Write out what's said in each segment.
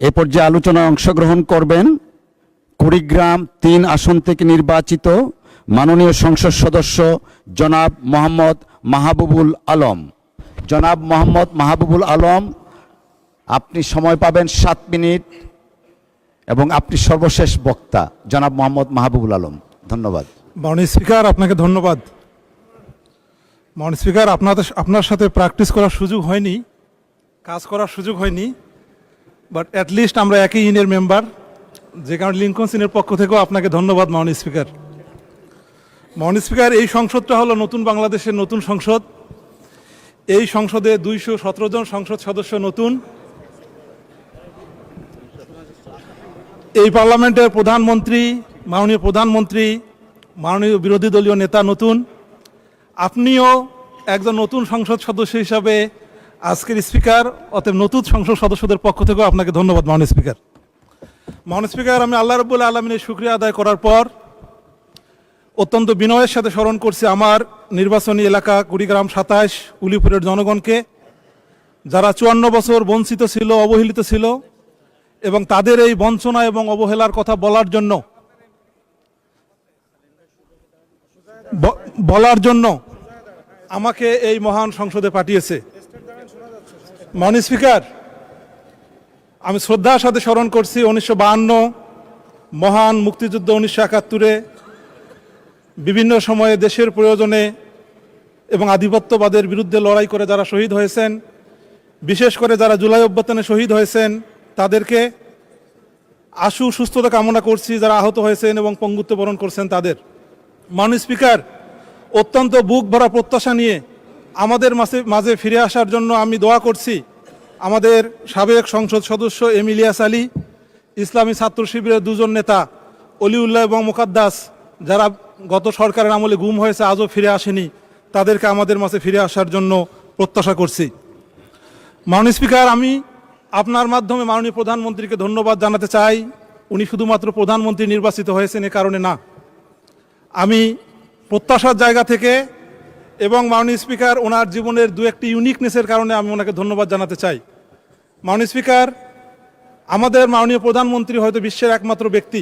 এ পর্যায়ে আলোচনায় অংশগ্রহণ করবেন কুড়িগ্রাম ৩ আসন থেকে নির্বাচিত মাননীয় সংসদ সদস্য জনাব মোহাম্মদ মাহবুবুল আলম। জনাব মোহাম্মদ মাহবুবুল আলম, আপনি সময় পাবেন ৭ মিনিট এবং আপনি সর্বশেষ বক্তা। জনাব মোহাম্মদ মাহবুবুল আলম, ধন্যবাদ। মাননীয় স্পিকার, আপনাকে ধন্যবাদ। মাননীয় স্পিকার, আপনার সাথে প্র্যাকটিস করার সুযোগ হয়নি, কাজ করার সুযোগ হয়নি, বাট অ্যাটলিস্ট আমরা একই ইনের মেম্বার, যে কারণে লিঙ্কন সিনের পক্ষ থেকেও আপনাকে ধন্যবাদ মাননীয় স্পিকার। মাননীয় স্পিকার, এই সংসদটা হলো নতুন বাংলাদেশের নতুন সংসদ। এই সংসদে ২১৭ জন সংসদ সদস্য নতুন। এই পার্লামেন্টের প্রধানমন্ত্রী, মাননীয় বিরোধী দলীয় নেতা নতুন। আপনিও একজন নতুন সংসদ সদস্য হিসাবে আজকের স্পিকার, অতএব নতুন সংসদ সদস্যদের পক্ষ থেকেও আপনাকে ধন্যবাদ মাননীয় স্পিকার। মাননীয় স্পিকার, আমি আল্লাহ রাব্বুল আলামিনের শুকরিয়া আদায় করার পর অত্যন্ত বিনয়ের সাথে স্মরণ করছি আমার নির্বাচনী এলাকা কুড়িগ্রাম ২৭ উলিপুরের জনগণকে, যারা ৫৪ বছর বঞ্চিত ছিল, অবহেলিত ছিল, এবং তাদের এই বঞ্চনা এবং অবহেলার কথা বলার জন্য আমাকে এই মহান সংসদে পাঠিয়েছে। মাননীয় স্পিকার, আমি শ্রদ্ধার সাথে স্মরণ করছি ১৯৫২ মহান মুক্তিযুদ্ধ, ১৯৭১-এ বিভিন্ন সময়ে দেশের প্রয়োজনে এবং আধিপত্যবাদের বিরুদ্ধে লড়াই করে যারা শহীদ হয়েছেন, বিশেষ করে যারা জুলাই অভ্যুত্থানে শহীদ হয়েছেন, তাদেরকে আশু সুস্থতা কামনা করছি। যারা আহত হয়েছেন এবং পঙ্গুত্ব বরণ করছেন তাদের। মাননীয় স্পিকার, অত্যন্ত বুক ভরা প্রত্যাশা নিয়ে আমাদের মাঝে ফিরে আসার জন্য আমি দোয়া করছি আমাদের সাবেক সংসদ সদস্য এম ইলিয়াস আলী, ইসলামী ছাত্র শিবিরের ২ জন নেতা অলিউল্লাহ এবং মুকাদ্দাস, যারা গত সরকারের আমলে গুম হয়েছে, আজও ফিরে আসেনি, তাদেরকে আমাদের মাঝে ফিরে আসার জন্য প্রত্যাশা করছি। মাননীয় স্পিকার, আমি আপনার মাধ্যমে মাননীয় প্রধানমন্ত্রীকে ধন্যবাদ জানাতে চাই। উনি শুধুমাত্র প্রধানমন্ত্রী নির্বাচিত হয়েছেন এ কারণে না, আমি প্রত্যাশার জায়গা থেকে এবং মাননীয় স্পিকার ওনার জীবনের ২-১টি ইউনিকনেসের কারণে আমি ওনাকে ধন্যবাদ জানাতে চাই। মাননীয় স্পিকার, আমাদের মাননীয় প্রধানমন্ত্রী হয়তো বিশ্বের একমাত্র ব্যক্তি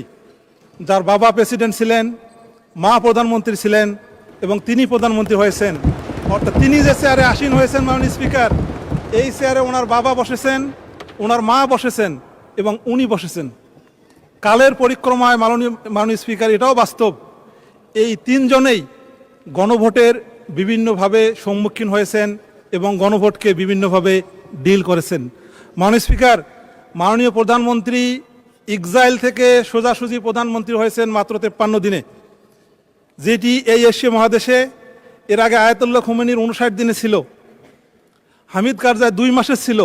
যার বাবা প্রেসিডেন্ট ছিলেন, মা প্রধানমন্ত্রী ছিলেন এবং তিনি প্রধানমন্ত্রী হয়েছেন। অর্থাৎ তিনি যে চেয়ারে আসীন হয়েছেন মাননীয় স্পিকার, এই চেয়ারে ওনার বাবা বসেছেন, ওনার মা বসেছেন এবং উনি বসেছেন। কালের পরিক্রমায় মাননীয় স্পিকার, এটাও বাস্তব, এই ৩ জনেই গণভোটের বিভিন্নভাবে সম্মুখীন হয়েছেন এবং গণভোটকে বিভিন্নভাবে ডিল করেছেন। মাননীয় স্পিকার, মাননীয় প্রধানমন্ত্রী এক্সাইল থেকে সোজাসুজি প্রধানমন্ত্রী হয়েছেন মাত্র ৫৩ দিনে, যেটি এই এশিয়া মহাদেশে এর আগে আয়াতুল্লাহ খুমেনির ৫৯ দিনে ছিল, হামিদ কারজাই ২ মাসে ছিল।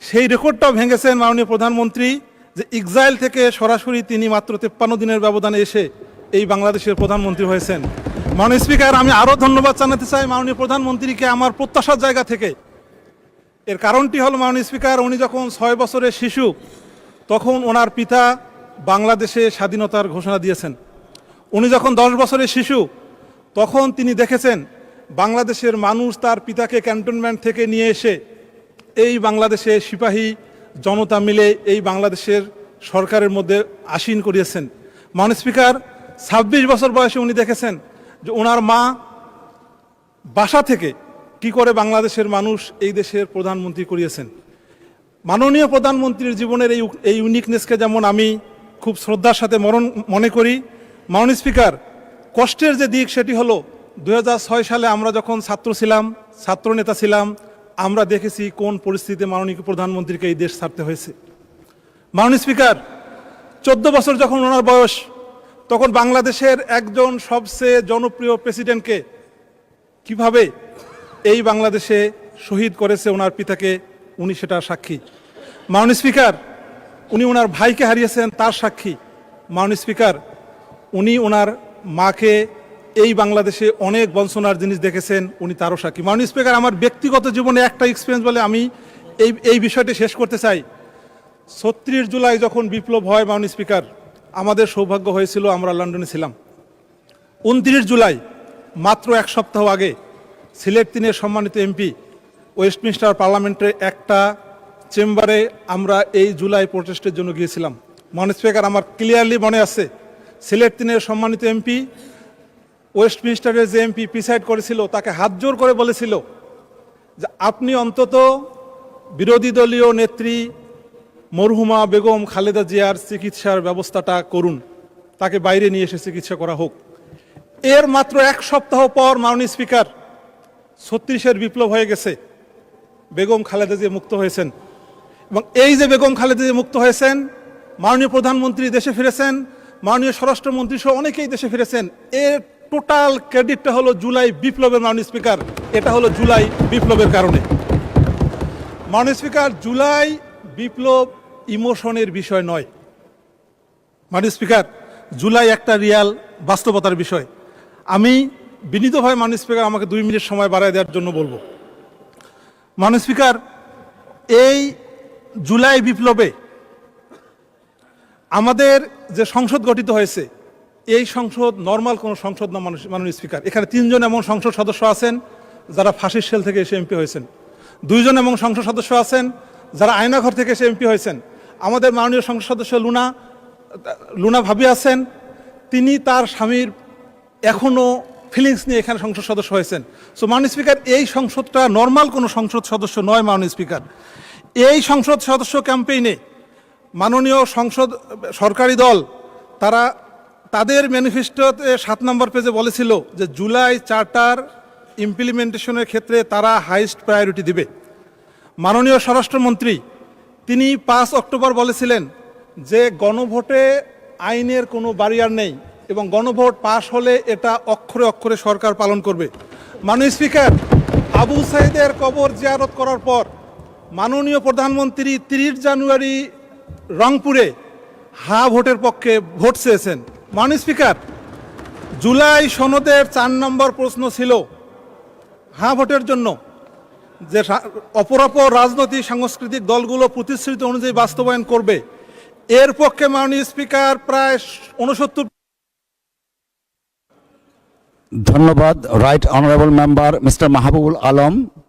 সেই রেকর্ডটাও ভেঙেছেন মাননীয় প্রধানমন্ত্রী, যে এক্সাইল থেকে সরাসরি তিনি মাত্র ৫৩ দিনের ব্যবধানে এসে এই বাংলাদেশের প্রধানমন্ত্রী হয়েছেন। মাননীয় স্পিকার, আমি আরও ধন্যবাদ জানাতে চাই মাননীয় প্রধানমন্ত্রীকে আমার প্রত্যাশার জায়গা থেকে। এর কারণটি হল মাননীয় স্পিকার, উনি যখন ৬ বছরের শিশু, তখন ওনার পিতা বাংলাদেশে স্বাধীনতার ঘোষণা দিয়েছেন। উনি যখন ১০ বছরের শিশু, তখন তিনি দেখেছেন বাংলাদেশের মানুষ তার পিতাকে ক্যান্টনমেন্ট থেকে নিয়ে এসে এই বাংলাদেশে সিপাহী জনতা মিলে এই বাংলাদেশের সরকারের মধ্যে আসীন করিয়েছেন। মাননীয় স্পিকার, ২৬ বছর বয়সে উনি দেখেছেন যে ওনার মা বাসা থেকে কি করে বাংলাদেশের মানুষ এই দেশের প্রধানমন্ত্রী করিয়েছেন। মাননীয় প্রধানমন্ত্রীর জীবনের এই ইউনিকনেসকে যেমন আমি খুব শ্রদ্ধার সাথে মনে করি। মাননীয় স্পিকার, কষ্টের যে দিক সেটি হলো ২০০৬ সালে আমরা যখন ছাত্র নেতা ছিলাম, আমরা দেখেছি কোন পরিস্থিতিতে মাননীয় প্রধানমন্ত্রীকে এই দেশ ছাড়তে হয়েছে। মাননীয় স্পিকার, ১৪ বছর যখন ওনার বয়স, তখন বাংলাদেশের একজন সবচেয়ে জনপ্রিয় প্রেসিডেন্টকে কিভাবে এই বাংলাদেশে শহীদ করেছে ওনার পিতাকে, উনি সেটার সাক্ষী। মাননীয় স্পিকার, উনি ওনার ভাইকে হারিয়েছেন, তার সাক্ষী। মাননীয় স্পিকার, উনি ওনার মাকে এই বাংলাদেশে অনেক বঞ্চনার জিনিস দেখেছেন, উনি তারও সাক্ষী। মাননীয় স্পিকার, আমার ব্যক্তিগত জীবনে একটা এক্সপিরিয়েন্স বলে আমি এই বিষয়টি শেষ করতে চাই। ৩৬ জুলাই যখন বিপ্লব হয় মাননীয় স্পিকার, আমাদের সৌভাগ্য হয়েছিল আমরা লন্ডনে ছিলাম। ২৯ জুলাই মাত্র ১ সপ্তাহ আগে সিলেট ৩-এর সম্মানিত এমপি ওয়েস্টমিনস্টার পার্লামেন্টে একটা চেম্বারে আমরা এই জুলাই প্রোটেস্টের জন্য গিয়েছিলাম। মাননীয় স্পিকার, আমার ক্লিয়ারলি মনে আছে, সিলেট 3-এর সম্মানিত এমপি ওয়েস্টমিনিস্টারের যে এমপি প্রিসাইড করেছিল তাকে হাত জোর করে বলেছিল যে আপনি অন্তত বিরোধী দলীয় নেত্রী মরহুমা বেগম খালেদা জিয়ার চিকিৎসার ব্যবস্থাটা করুন, তাকে বাইরে নিয়ে এসে চিকিৎসা করা হোক। এর মাত্র 1 সপ্তাহ পর মাননীয় স্পিকার 36-এর বিপ্লব হয়ে গেছে, বেগম খালেদা জিয়া মুক্ত হয়েছেন। এবং এই যে বেগম খালেদা জিয়া মুক্ত হয়েছেন, মাননীয় প্রধানমন্ত্রী দেশে ফিরেছেন, মাননীয় স্বরাষ্ট্রমন্ত্রী সহ অনেকেই দেশে ফিরেছেন, এর টোটাল ক্রেডিটটা হলো জুলাই বিপ্লবের। মাননীয় স্পিকার, এটা হলো জুলাই বিপ্লবের কারণে। মাননীয় স্পিকার, জুলাই বিপ্লব ইমোশনের বিষয় নয়। মাননীয় স্পিকার, জুলাই একটা রিয়াল বাস্তবতার বিষয়। আমি বিনীতভাবে মাননীয় স্পিকার আমাকে 2 মিনিট সময় বাড়ায় দেওয়ার জন্য বলবো। মাননীয় স্পিকার, এই জুলাই বিপ্লবে আমাদের যে সংসদ গঠিত হয়েছে, এই সংসদ নর্মাল কোনো সংসদ না। মাননীয় স্পিকার, এখানে 3 জন এমন সংসদ সদস্য আছেন যারা ফাঁসির সেল থেকে এসে এমপি হয়েছেন, 2 জন এমন সংসদ সদস্য আছেন যারা আয়নাঘর থেকে এসে এমপি হয়েছেন। আমাদের মাননীয় সংসদ সদস্য লুনা ভাবি আছেন, তিনি তার স্বামীর এখনও ফিলিংস নিয়ে এখানে সংসদ সদস্য হয়েছেন। সো মাননীয় স্পিকার, এই সংসদটা নর্মাল কোনো সংসদ সদস্য নয়। মাননীয় স্পিকার, এই সংসদ সদস্য ক্যাম্পেইনে মাননীয় সরকারি দল তারা তাদের ম্যানিফেস্টোতে 7 নম্বর পেজে বলেছিল যে জুলাই চার্টার ইমপ্লিমেন্টেশনের ক্ষেত্রে তারা হাইস্ট প্রায়োরিটি দিবে। মাননীয় স্বরাষ্ট্রমন্ত্রী তিনি 5 অক্টোবর বলেছিলেন যে গণভোটে আইনের কোনো ব্যারিয়ার নেই এবং গণভোট পাশ হলে এটা অক্ষরে অক্ষরে সরকার পালন করবে। মাননীয় স্পিকার, আবু সাইদের কবর জিয়ারত করার পর মাননীয় প্রধানমন্ত্রী 30 জানুয়ারি রংপুরে হা ভোটের পক্ষে ভোট চেয়েছেন। মাননীয় স্পিকার, জুলাই সনদের 4 নম্বর প্রশ্ন ছিল হা ভোটের জন্য, যে অপরাপর রাজনৈতিক সাংস্কৃতিক দলগুলো প্রতিশ্রুতি অনুযায়ী বাস্তবায়ন করবে। এর পক্ষে মাননীয় স্পিকার প্রায় 69। ধন্যবাদ। Right honourable member mister Mahbubul Alam.